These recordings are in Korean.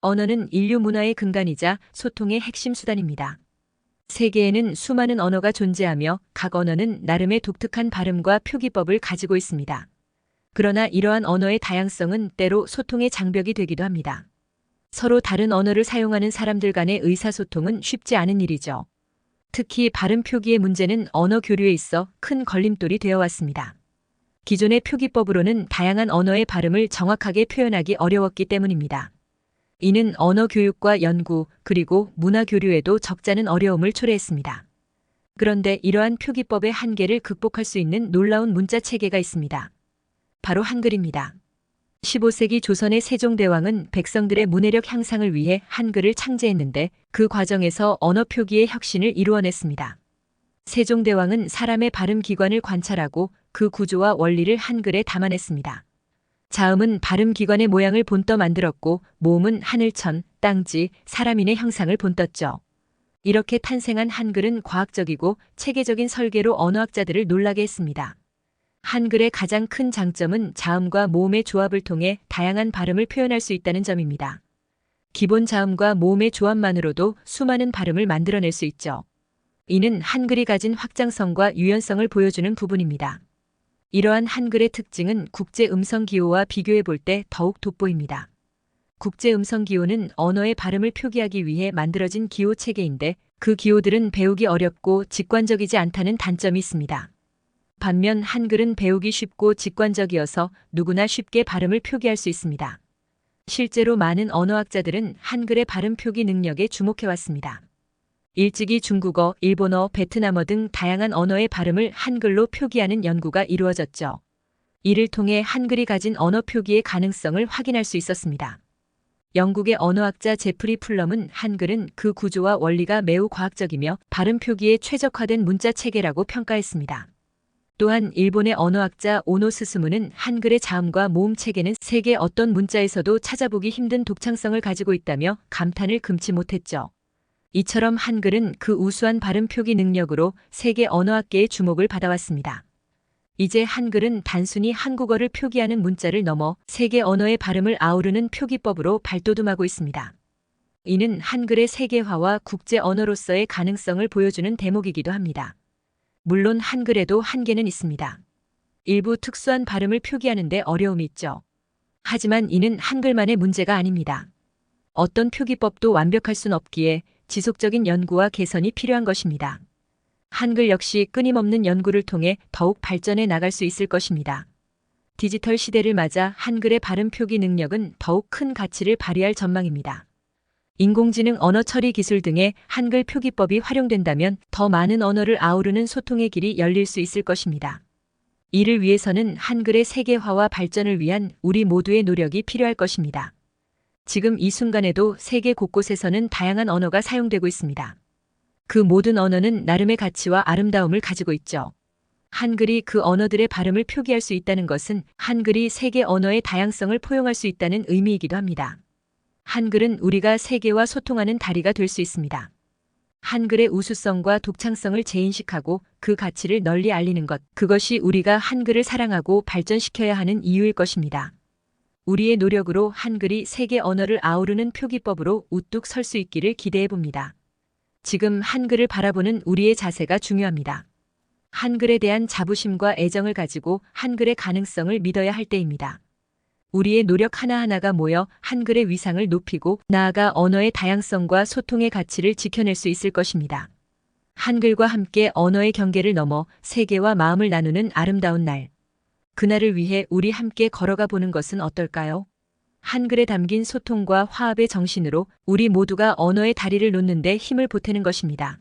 언어는 인류 문화의 근간이자 소통의 핵심 수단입니다. 세계에는 수많은 언어가 존재하며 각 언어는 나름의 독특한 발음과 표기법을 가지고 있습니다. 그러나 이러한 언어의 다양성은 때로 소통의 장벽이 되기도 합니다. 서로 다른 언어를 사용하는 사람들 간의 의사소통은 쉽지 않은 일이죠. 특히 발음 표기의 문제는 언어 교류에 있어 큰 걸림돌이 되어 왔습니다. 기존의 표기법으로는 다양한 언어의 발음을 정확하게 표현하기 어려웠기 때문입니다. 이는 언어 교육과 연구, 그리고 문화 교류에도 적잖은 어려움을 초래했습니다. 그런데 이러한 표기법의 한계를 극복할 수 있는 놀라운 문자 체계가 있습니다. 바로 한글입니다. 15세기 조선의 세종대왕은 백성들의 문해력 향상을 위해 한글을 창제했는데 그 과정에서 언어 표기의 혁신을 이루어냈습니다. 세종대왕은 사람의 발음 기관을 관찰하고 그 구조와 원리를 한글에 담아냈습니다. 자음은 발음 기관의 모양을 본떠 만들었고 모음은 하늘천, 땅지, 사람인의 형상을 본떴죠. 이렇게 탄생한 한글은 과학적이고 체계적인 설계로 언어학자들을 놀라게 했습니다. 한글의 가장 큰 장점은 자음과 모음의 조합을 통해 다양한 발음을 표현할 수 있다는 점입니다. 기본 자음과 모음의 조합만으로도 수많은 발음을 만들어낼 수 있죠. 이는 한글이 가진 확장성과 유연성을 보여주는 부분입니다. 이러한 한글의 특징은 국제 음성 기호와 비교해 볼 때 더욱 돋보입니다. 국제 음성 기호는 언어의 발음을 표기하기 위해 만들어진 기호 체계인데 그 기호들은 배우기 어렵고 직관적이지 않다는 단점이 있습니다. 반면 한글은 배우기 쉽고 직관적이어서 누구나 쉽게 발음을 표기할 수 있습니다. 실제로 많은 언어학자들은 한글의 발음 표기 능력에 주목해왔습니다. 일찍이 중국어, 일본어, 베트남어 등 다양한 언어의 발음을 한글로 표기하는 연구가 이루어졌죠. 이를 통해 한글이 가진 언어 표기의 가능성을 확인할 수 있었습니다. 영국의 언어학자 제프리 풀럼은 한글은 그 구조와 원리가 매우 과학적이며 발음 표기에 최적화된 문자 체계라고 평가했습니다. 또한 일본의 언어학자 오노 스스무는 한글의 자음과 모음 체계는 세계 어떤 문자에서도 찾아보기 힘든 독창성을 가지고 있다며 감탄을 금치 못했죠. 이처럼 한글은 그 우수한 발음 표기 능력으로 세계 언어학계의 주목을 받아왔습니다. 이제 한글은 단순히 한국어를 표기하는 문자를 넘어 세계 언어의 발음을 아우르는 표기법으로 발돋움하고 있습니다. 이는 한글의 세계화와 국제 언어로서의 가능성을 보여주는 대목이기도 합니다. 물론 한글에도 한계는 있습니다. 일부 특수한 발음을 표기하는 데 어려움이 있죠. 하지만 이는 한글만의 문제가 아닙니다. 어떤 표기법도 완벽할 순 없기에 지속적인 연구와 개선이 필요한 것입니다. 한글 역시 끊임없는 연구를 통해 더욱 발전해 나갈 수 있을 것입니다. 디지털 시대를 맞아 한글의 발음 표기 능력은 더욱 큰 가치를 발휘할 전망입니다. 인공지능 언어 처리 기술 등의 한글 표기법이 활용된다면 더 많은 언어를 아우르는 소통의 길이 열릴 수 있을 것입니다. 이를 위해서는 한글의 세계화와 발전을 위한 우리 모두의 노력이 필요할 것입니다. 지금 이 순간에도 세계 곳곳에서는 다양한 언어가 사용되고 있습니다. 그 모든 언어는 나름의 가치와 아름다움을 가지고 있죠. 한글이 그 언어들의 발음을 표기할 수 있다는 것은 한글이 세계 언어의 다양성을 포용할 수 있다는 의미이기도 합니다. 한글은 우리가 세계와 소통하는 다리가 될 수 있습니다. 한글의 우수성과 독창성을 재인식하고 그 가치를 널리 알리는 것, 그것이 우리가 한글을 사랑하고 발전시켜야 하는 이유일 것입니다. 우리의 노력으로 한글이 세계 언어를 아우르는 표기법으로 우뚝 설 수 있기를 기대해 봅니다. 지금 한글을 바라보는 우리의 자세가 중요합니다. 한글에 대한 자부심과 애정을 가지고 한글의 가능성을 믿어야 할 때입니다. 우리의 노력 하나하나가 모여 한글의 위상을 높이고 나아가 언어의 다양성과 소통의 가치를 지켜낼 수 있을 것입니다. 한글과 함께 언어의 경계를 넘어 세계와 마음을 나누는 아름다운 날. 그날을 위해 우리 함께 걸어가 보는 것은 어떨까요? 한글에 담긴 소통과 화합의 정신으로 우리 모두가 언어의 다리를 놓는 데 힘을 보태는 것입니다.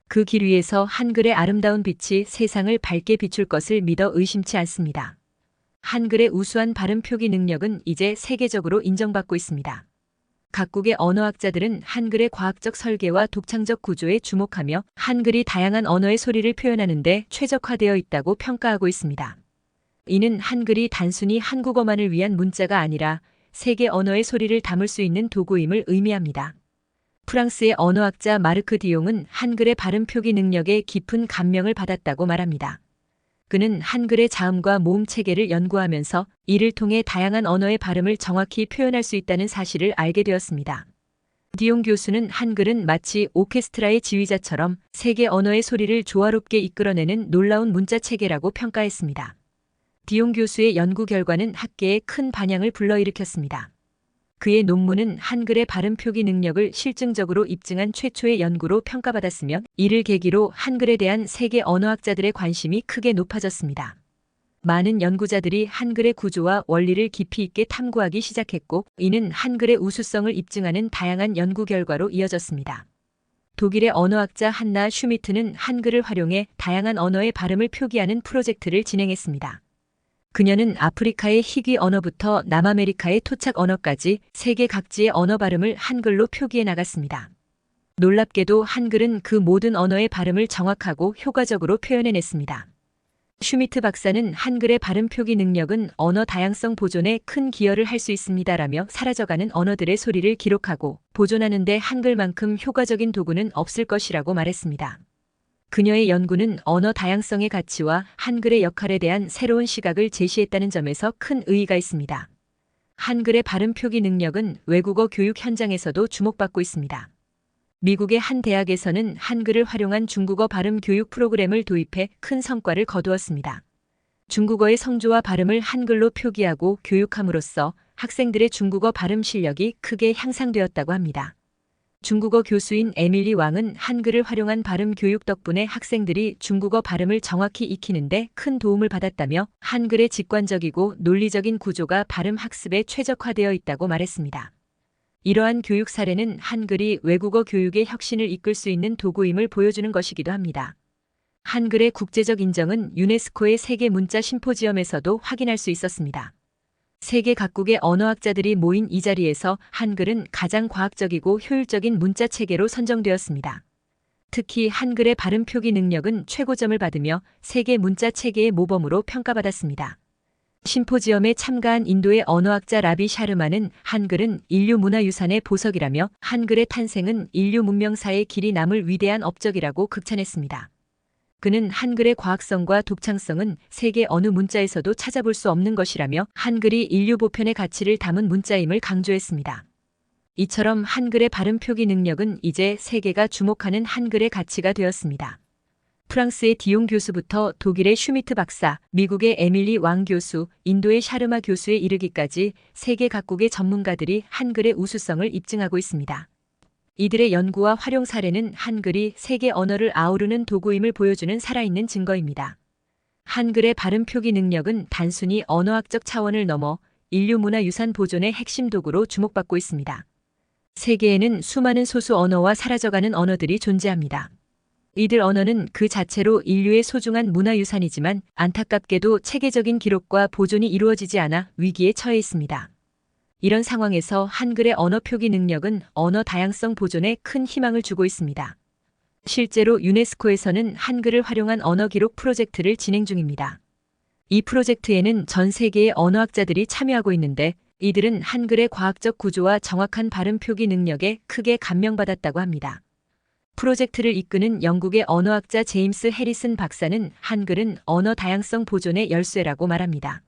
그 길 위에서 한글의 아름다운 빛이 세상을 밝게 비출 것을 믿어 의심치 않습니다. 한글의 우수한 발음 표기 능력은 이제 세계적으로 인정받고 있습니다. 각국의 언어학자들은 한글의 과학적 설계와 독창적 구조에 주목하며 한글이 다양한 언어의 소리를 표현하는 데 최적화되어 있다고 평가하고 있습니다. 이는 한글이 단순히 한국어만을 위한 문자가 아니라 세계 언어의 소리를 담을 수 있는 도구임을 의미합니다. 프랑스의 언어학자 마르크 디용은 한글의 발음 표기 능력에 깊은 감명을 받았다고 말합니다. 그는 한글의 자음과 모음 체계를 연구하면서 이를 통해 다양한 언어의 발음을 정확히 표현할 수 있다는 사실을 알게 되었습니다. 디용 교수는 한글은 마치 오케스트라의 지휘자처럼 세계 언어의 소리를 조화롭게 이끌어내는 놀라운 문자 체계라고 평가했습니다. 디용 교수의 연구 결과는 학계에 큰 반향을 불러일으켰습니다. 그의 논문은 한글의 발음 표기 능력을 실증적으로 입증한 최초의 연구로 평가받았으며 이를 계기로 한글에 대한 세계 언어학자들의 관심이 크게 높아졌습니다. 많은 연구자들이 한글의 구조와 원리를 깊이 있게 탐구하기 시작했고 이는 한글의 우수성을 입증하는 다양한 연구 결과로 이어졌습니다. 독일의 언어학자 한나 슈미트는 한글을 활용해 다양한 언어의 발음을 표기하는 프로젝트를 진행했습니다. 그녀는 아프리카의 희귀 언어부터 남아메리카의 토착 언어까지 세계 각지의 언어 발음을 한글로 표기해 나갔습니다. 놀랍게도 한글은 그 모든 언어의 발음을 정확하고 효과적으로 표현해냈습니다. 슈미트 박사는 한글의 발음 표기 능력은 언어 다양성 보존에 큰 기여를 할 수 있습니다라며 사라져가는 언어들의 소리를 기록하고 보존하는 데 한글만큼 효과적인 도구는 없을 것이라고 말했습니다. 그녀의 연구는 언어 다양성의 가치와 한글의 역할에 대한 새로운 시각을 제시했다는 점에서 큰 의의가 있습니다. 한글의 발음 표기 능력은 외국어 교육 현장에서도 주목받고 있습니다. 미국의 한 대학에서는 한글을 활용한 중국어 발음 교육 프로그램을 도입해 큰 성과를 거두었습니다. 중국어의 성조와 발음을 한글로 표기하고 교육함으로써 학생들의 중국어 발음 실력이 크게 향상되었다고 합니다. 중국어 교수인 에밀리 왕은 한글을 활용한 발음 교육 덕분에 학생들이 중국어 발음을 정확히 익히는데 큰 도움을 받았다며 한글의 직관적이고 논리적인 구조가 발음 학습에 최적화되어 있다고 말했습니다. 이러한 교육 사례는 한글이 외국어 교육의 혁신을 이끌 수 있는 도구임을 보여주는 것이기도 합니다. 한글의 국제적 인정은 유네스코의 세계 문자 심포지엄에서도 확인할 수 있었습니다. 세계 각국의 언어학자들이 모인 이 자리에서 한글은 가장 과학적이고 효율적인 문자 체계로 선정되었습니다. 특히 한글의 발음 표기 능력은 최고점을 받으며 세계 문자 체계의 모범으로 평가받았습니다. 심포지엄에 참가한 인도의 언어학자 라비 샤르마는 한글은 인류 문화유산의 보석이라며 한글의 탄생은 인류 문명사의 길이 남을 위대한 업적이라고 극찬했습니다. 그는 한글의 과학성과 독창성은 세계 어느 문자에서도 찾아볼 수 없는 것이라며 한글이 인류 보편의 가치를 담은 문자임을 강조했습니다. 이처럼 한글의 발음 표기 능력은 이제 세계가 주목하는 한글의 가치가 되었습니다. 프랑스의 디용 교수부터 독일의 슈미트 박사, 미국의 에밀리 왕 교수, 인도의 샤르마 교수에 이르기까지 세계 각국의 전문가들이 한글의 우수성을 입증하고 있습니다. 이들의 연구와 활용 사례는 한글이 세계 언어를 아우르는 도구임을 보여주는 살아있는 증거입니다. 한글의 발음 표기 능력은 단순히 언어학적 차원을 넘어 인류 문화유산 보존의 핵심 도구로 주목받고 있습니다. 세계에는 수많은 소수 언어와 사라져가는 언어들이 존재합니다. 이들 언어는 그 자체로 인류의 소중한 문화유산이지만 안타깝게도 체계적인 기록과 보존이 이루어지지 않아 위기에 처해 있습니다. 이런 상황에서 한글의 언어 표기 능력은 언어 다양성 보존에 큰 희망을 주고 있습니다. 실제로 유네스코에서는 한글을 활용한 언어 기록 프로젝트를 진행 중입니다. 이 프로젝트에는 전 세계의 언어학자들이 참여하고 있는데 이들은 한글의 과학적 구조와 정확한 발음 표기 능력에 크게 감명받았다고 합니다. 프로젝트를 이끄는 영국의 언어학자 제임스 해리슨 박사는 한글은 언어 다양성 보존의 열쇠라고 말합니다.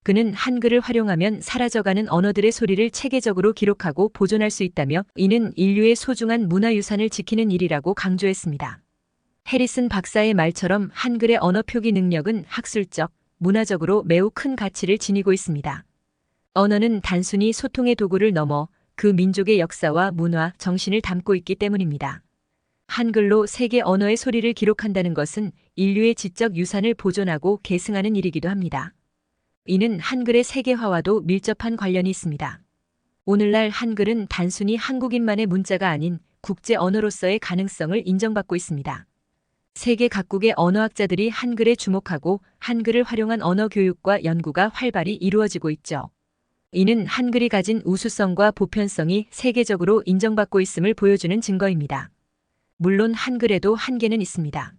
그는 한글을 활용하면 사라져가는 언어들의 소리를 체계적으로 기록하고 보존할 수 있다며 이는 인류의 소중한 문화유산을 지키는 일이라고 강조했습니다. 해리슨 박사의 말처럼 한글의 언어 표기 능력은 학술적, 문화적으로 매우 큰 가치를 지니고 있습니다. 언어는 단순히 소통의 도구를 넘어 그 민족의 역사와 문화, 정신을 담고 있기 때문입니다. 한글로 세계 언어의 소리를 기록한다는 것은 인류의 지적 유산을 보존하고 계승하는 일이기도 합니다. 이는 한글의 세계화와도 밀접한 관련이 있습니다. 오늘날 한글은 단순히 한국인만의 문자가 아닌 국제 언어로서의 가능성을 인정받고 있습니다. 세계 각국의 언어학자들이 한글에 주목하고 한글을 활용한 언어 교육과 연구가 활발히 이루어지고 있죠. 이는 한글이 가진 우수성과 보편성이 세계적으로 인정받고 있음을 보여주는 증거입니다. 물론 한글에도 한계는 있습니다.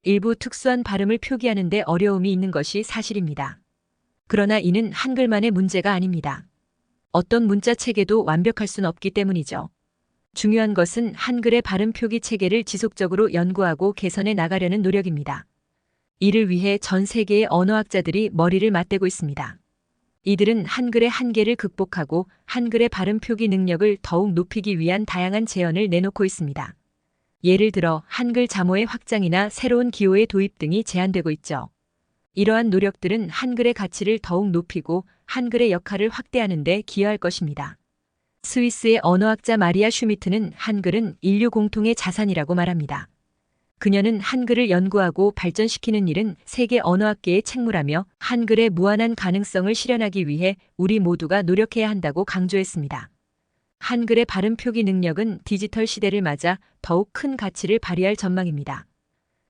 일부 특수한 발음을 표기하는 데 어려움이 있는 것이 사실입니다. 그러나 이는 한글만의 문제가 아닙니다. 어떤 문자 체계도 완벽할 순 없기 때문이죠. 중요한 것은 한글의 발음 표기 체계를 지속적으로 연구하고 개선해 나가려는 노력입니다. 이를 위해 전 세계의 언어학자들이 머리를 맞대고 있습니다. 이들은 한글의 한계를 극복하고 한글의 발음 표기 능력을 더욱 높이기 위한 다양한 제언을 내놓고 있습니다. 예를 들어 한글 자모의 확장이나 새로운 기호의 도입 등이 제안되고 있죠. 이러한 노력들은 한글의 가치를 더욱 높이고 한글의 역할을 확대하는 데 기여할 것입니다. 스위스의 언어학자 마리아 슈미트는 한글은 인류 공통의 자산이라고 말합니다. 그녀는 한글을 연구하고 발전시키는 일은 세계 언어학계의 책무라며 한글의 무한한 가능성을 실현하기 위해 우리 모두가 노력해야 한다고 강조했습니다. 한글의 발음 표기 능력은 디지털 시대를 맞아 더욱 큰 가치를 발휘할 전망입니다.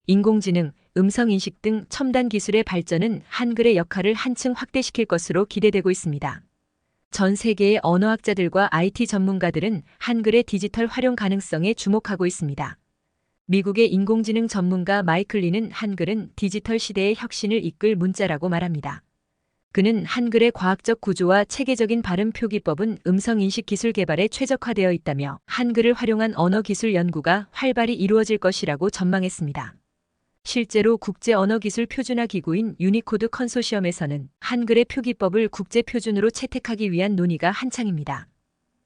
인공지능, 음성인식 등 첨단 기술의 발전은 한글의 역할을 한층 확대시킬 것으로 기대되고 있습니다. 전 세계의 언어학자들과 IT 전문가들은 한글의 디지털 활용 가능성에 주목하고 있습니다. 미국의 인공지능 전문가 마이클 리는 한글은 디지털 시대의 혁신을 이끌 문자라고 말합니다. 그는 한글의 과학적 구조와 체계적인 발음 표기법은 음성인식 기술 개발에 최적화되어 있다며 한글을 활용한 언어기술 연구가 활발히 이루어질 것이라고 전망했습니다. 실제로 국제언어기술 표준화 기구인 유니코드 컨소시엄에서는 한글의 표기법을 국제표준으로 채택하기 위한 논의가 한창입니다.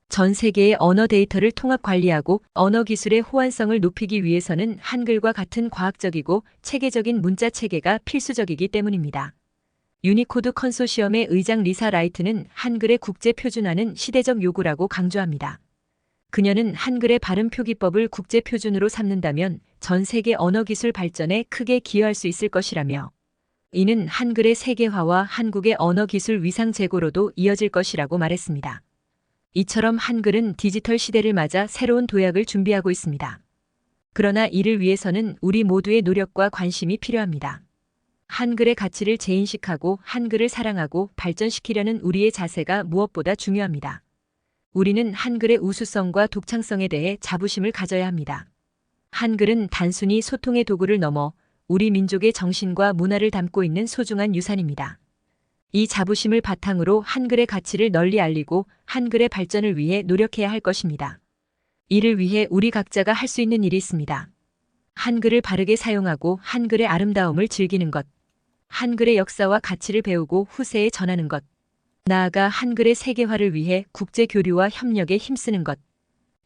전 세계의 언어 데이터를 통합 관리하고 언어기술의 호환성을 높이기 위해서는 한글과 같은 과학적이고 체계적인 문자 체계가 필수적이기 때문입니다. 유니코드 컨소시엄의 의장 리사 라이트는 한글의 국제표준화는 시대적 요구라고 강조합니다. 그녀는 한글의 발음 표기법을 국제표준으로 삼는다면 전 세계 언어기술 발전에 크게 기여할 수 있을 것이라며 이는 한글의 세계화와 한국의 언어기술 위상 제고로도 이어질 것이라고 말했습니다. 이처럼 한글은 디지털 시대를 맞아 새로운 도약을 준비하고 있습니다. 그러나 이를 위해서는 우리 모두의 노력과 관심이 필요합니다. 한글의 가치를 재인식하고 한글을 사랑하고 발전시키려는 우리의 자세가 무엇보다 중요합니다. 우리는 한글의 우수성과 독창성에 대해 자부심을 가져야 합니다. 한글은 단순히 소통의 도구를 넘어 우리 민족의 정신과 문화를 담고 있는 소중한 유산입니다. 이 자부심을 바탕으로 한글의 가치를 널리 알리고 한글의 발전을 위해 노력해야 할 것입니다. 이를 위해 우리 각자가 할 수 있는 일이 있습니다. 한글을 바르게 사용하고 한글의 아름다움을 즐기는 것, 한글의 역사와 가치를 배우고 후세에 전하는 것, 나아가 한글의 세계화를 위해 국제 교류와 협력에 힘쓰는 것.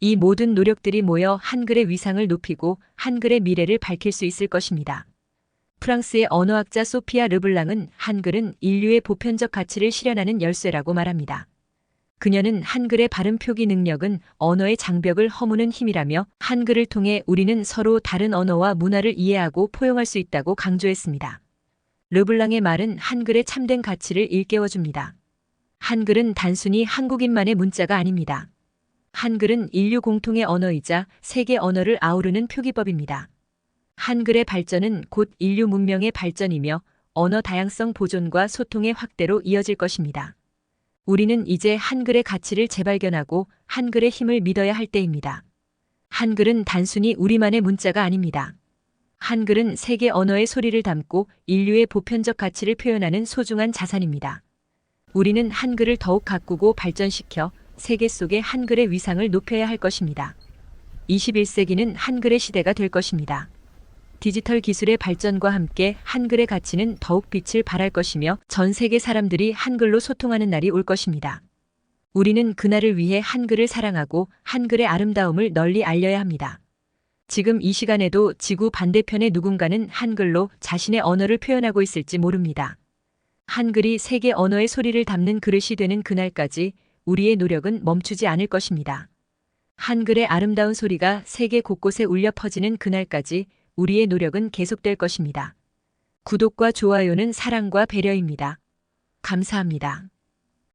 이 모든 노력들이 모여 한글의 위상을 높이고 한글의 미래를 밝힐 수 있을 것입니다. 프랑스의 언어학자 소피아 르블랑은 한글은 인류의 보편적 가치를 실현하는 열쇠라고 말합니다. 그녀는 한글의 발음 표기 능력은 언어의 장벽을 허무는 힘이라며 한글을 통해 우리는 서로 다른 언어와 문화를 이해하고 포용할 수 있다고 강조했습니다. 르블랑의 말은 한글의 참된 가치를 일깨워줍니다. 한글은 단순히 한국인만의 문자가 아닙니다. 한글은 인류 공통의 언어이자 세계 언어를 아우르는 표기법입니다. 한글의 발전은 곧 인류 문명의 발전이며 언어 다양성 보존과 소통의 확대로 이어질 것입니다. 우리는 이제 한글의 가치를 재발견하고 한글의 힘을 믿어야 할 때입니다. 한글은 단순히 우리만의 문자가 아닙니다. 한글은 세계 언어의 소리를 담고 인류의 보편적 가치를 표현하는 소중한 자산입니다. 우리는 한글을 더욱 가꾸고 발전시켜 세계 속의 한글의 위상을 높여야 할 것입니다. 21세기는 한글의 시대가 될 것입니다. 디지털 기술의 발전과 함께 한글의 가치는 더욱 빛을 발할 것이며 전 세계 사람들이 한글로 소통하는 날이 올 것입니다. 우리는 그날을 위해 한글을 사랑하고 한글의 아름다움을 널리 알려야 합니다. 지금 이 시간에도 지구 반대편의 누군가는 한글로 자신의 언어를 표현하고 있을지 모릅니다. 한글이 세계 언어의 소리를 담는 그릇이 되는 그날까지 우리의 노력은 멈추지 않을 것입니다. 한글의 아름다운 소리가 세계 곳곳에 울려 퍼지는 그날까지 우리의 노력은 계속될 것입니다. 구독과 좋아요는 사랑과 배려입니다. 감사합니다.